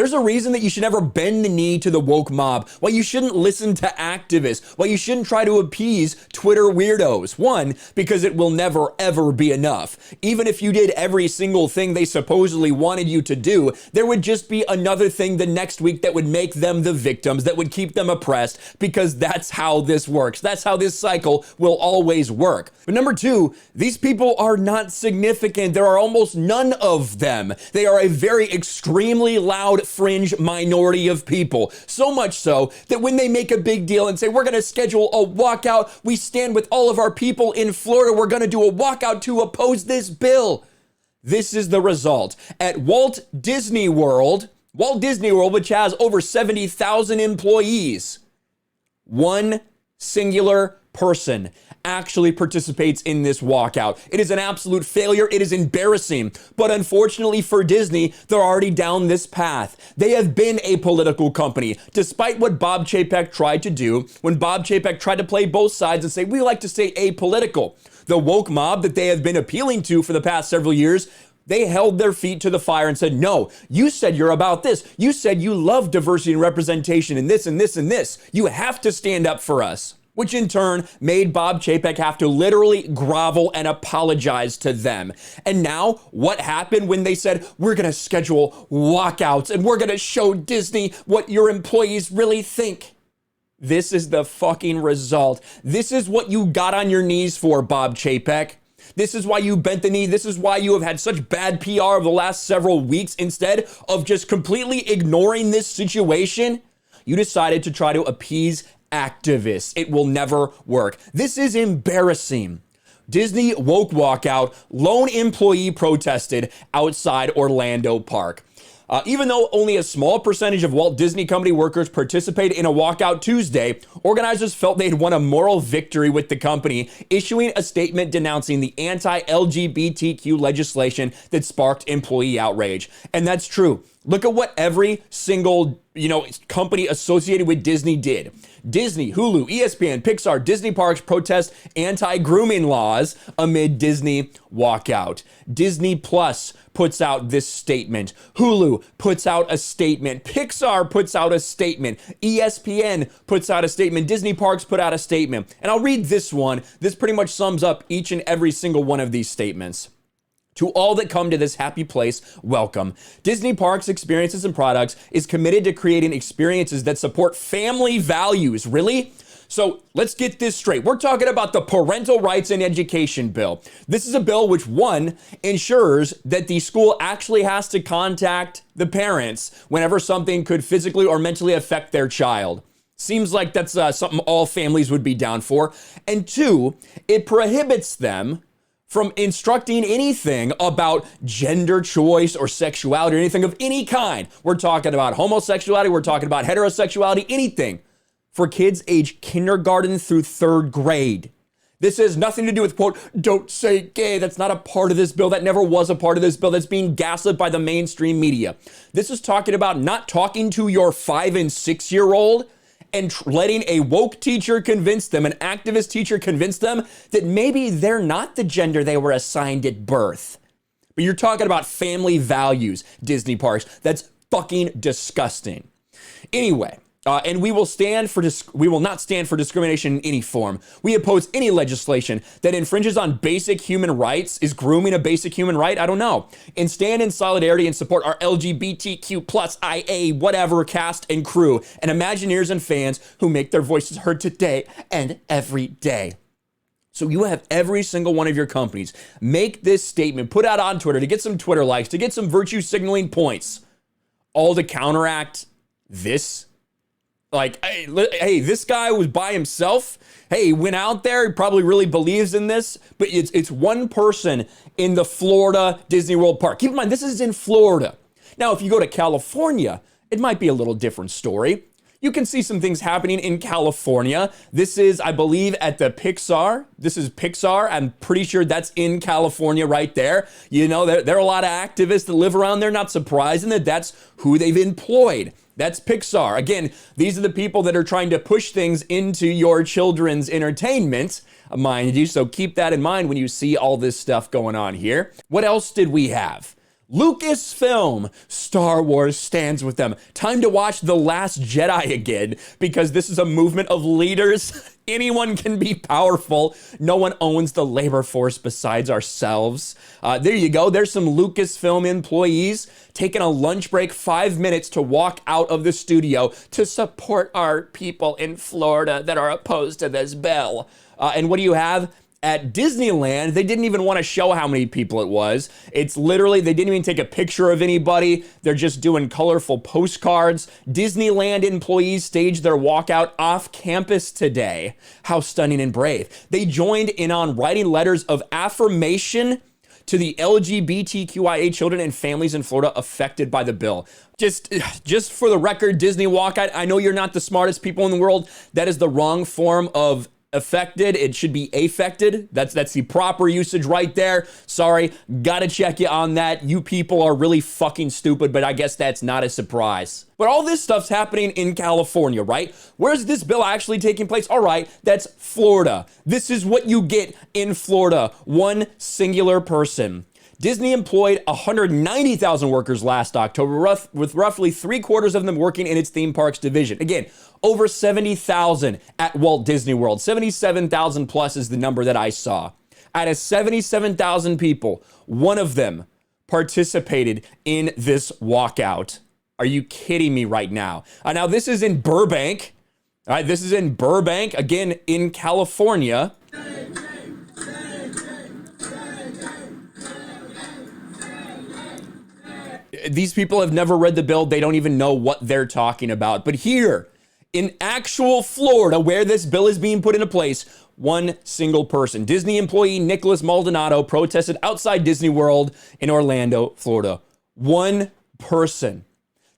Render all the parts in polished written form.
There's a reason that you should never bend the knee to the woke mob, why you shouldn't listen to activists, why you shouldn't try to appease Twitter weirdos. One, because it will never ever be enough. Even if you did every single thing they supposedly wanted you to do, there would just be another thing the next week that would make them the victims, that would keep them oppressed, because that's how this works. That's how this cycle will always work. But number two, these people are not significant. There are almost none of them. They are a very extremely loud fringe minority of people. So much so that when they make a big deal and say, we're going to schedule a walkout, we stand with all of our people in Florida, we're going to do a walkout to oppose this bill. This is the result. At Walt Disney World, which has over 70,000 employees, one singular person actually participates in this walkout. It is an absolute failure. It is embarrassing. But unfortunately for Disney, they're already down this path. They have been a political company. Despite what Bob Chapek tried to do, when Bob Chapek tried to play both sides and say, we like to stay apolitical. The woke mob that they have been appealing to for the past several years, they held their feet to the fire and said, no, you said you're about this. You said you love diversity and representation and this and this and this. You have to stand up for us. Which in turn made Bob Chapek have to literally grovel and apologize to them. And now what happened when they said, we're going to schedule walkouts and we're going to show Disney what your employees really think? This is the fucking result. This is what you got on your knees for, Bob Chapek. This is why you bent the knee. This is why you have had such bad PR over the last several weeks. Instead of just completely ignoring this situation, you decided to try to appease activists. It will never work. This is embarrassing. Disney woke walkout, lone employee protested outside Orlando Park. Even though only a small percentage of Walt Disney Company workers participated in a walkout Tuesday, organizers felt they'd won a moral victory with the company, issuing a statement denouncing the anti-LGBTQ legislation that sparked employee outrage. And that's true. Look at what every single, company associated with Disney did. Disney, Hulu, ESPN, Pixar, Disney Parks protest anti-grooming laws amid Disney walkout. Disney Plus puts out this statement. Hulu puts out a statement. Pixar puts out a statement. ESPN puts out a statement. Disney Parks put out a statement. And I'll read this one. This pretty much sums up each and every single one of these statements. To all that come to this happy place, welcome. Disney Parks Experiences and Products is committed to creating experiences that support family values. Really? So let's get this straight. We're talking about the Parental Rights and Education Bill. This is a bill which, one, ensures that the school actually has to contact the parents whenever something could physically or mentally affect their child. Seems like that's something all families would be down for. And two, it prohibits them from instructing anything about gender choice or sexuality or anything of any kind. We're talking about homosexuality, we're talking about heterosexuality, anything for kids age kindergarten through third grade. This has nothing to do with, quote, don't say gay. That's not a part of this bill. That never was a part of this bill. That's being gaslit by the mainstream media. This is talking about not talking to your 5 and 6-year-old and letting a woke teacher convince them, an activist teacher convince them that maybe they're not the gender they were assigned at birth. But you're talking about family values, Disney Parks. That's fucking disgusting. Anyway, and we will not stand for discrimination in any form. We oppose any legislation that infringes on basic human rights. Is grooming a basic human right? I don't know. And stand in solidarity and support our LGBTQ plus IA whatever cast and crew and Imagineers and fans who make their voices heard today and every day. So you have every single one of your companies make this statement, put out on Twitter to get some Twitter likes, to get some virtue signaling points, all to counteract this. Like, hey, this guy was by himself. Hey, he went out there. He probably really believes in this. But it's one person in the Florida Disney World Park. Keep in mind, this is in Florida. Now, if you go to California, it might be a little different story. You can see some things happening in California. This is, I believe, at the Pixar. This is Pixar. I'm pretty sure that's in California right there. There are a lot of activists that live around there. Not surprising that that's who they've employed. That's Pixar. Again, these are the people that are trying to push things into your children's entertainment, mind you. So keep that in mind when you see all this stuff going on here. What else did we have? Lucasfilm, Star Wars stands with them. Time to watch The Last Jedi again, because this is a movement of leaders. Anyone can be powerful. No one owns the labor force besides ourselves. There you go. There's some Lucasfilm employees taking a lunch break, 5 minutes to walk out of the studio to support our people in Florida that are opposed to this bill. And what do you have? At Disneyland, they didn't even want to show how many people it was. It's literally, they didn't even take a picture of anybody. They're just doing colorful postcards. Disneyland employees staged their walkout off campus today. How stunning and brave. They joined in on writing letters of affirmation to the LGBTQIA children and families in Florida affected by the bill. Just for the record, Disney walkout, I know you're not the smartest people in the world. That is the wrong form of affected. It should be affected. That's the proper usage right there. Sorry, gotta check you on that. You people are really fucking stupid, but I guess that's not a surprise. But all this stuff's happening in California, right? Where's this bill actually taking place? All right, that's Florida. This is what you get in Florida. One singular person. Disney employed 190,000 workers last October, with roughly 3/4 of them working in its theme parks division. Again, over 70,000 at Walt Disney World. 77,000 plus is the number that I saw. Out of 77,000 people, one of them participated in this walkout. Are you kidding me right now? Now, this is in Burbank. All right, this is in Burbank, again, in California. These people have never read the bill. They don't even know what they're talking about. But here, in actual Florida, where this bill is being put into place, one single person, Disney employee Nicholas Maldonado, protested outside Disney World in Orlando, Florida. One person.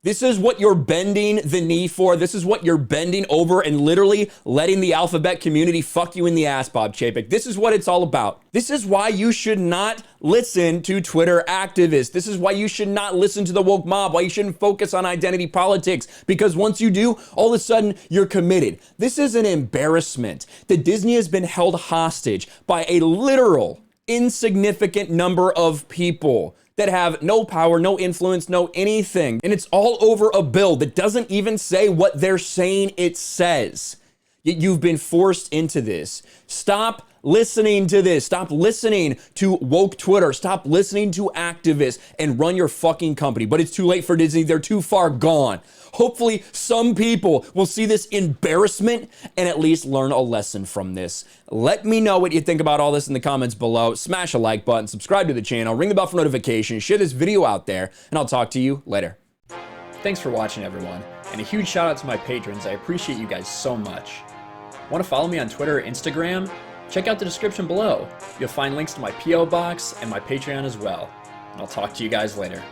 This is what you're bending the knee for. This is what you're bending over and literally letting the alphabet community fuck you in the ass, Bob Chapek. This is what it's all about. This is why you should not listen to Twitter activists. This is why you should not listen to the woke mob, why you shouldn't focus on identity politics, because once you do, all of a sudden you're committed. This is an embarrassment that Disney has been held hostage by a literal insignificant number of people that have no power, no influence, no anything. And it's all over a bill that doesn't even say what they're saying it says. Yet you've been forced into this. Stop listening to this. Stop listening to woke Twitter. Stop listening to activists and run your fucking company. But it's too late for Disney. They're too far gone. Hopefully some people will see this embarrassment and at least learn a lesson from this. Let me know what you think about all this in the comments below. Smash a like button, subscribe to the channel, ring the bell for notifications, share this video out there, and I'll talk to you later. Thanks for watching, everyone. And a huge shout out to my patrons. I appreciate you guys so much. Want to follow me on Twitter or Instagram? Check out the description below. You'll find links to my P.O. box and my Patreon as well. And I'll talk to you guys later.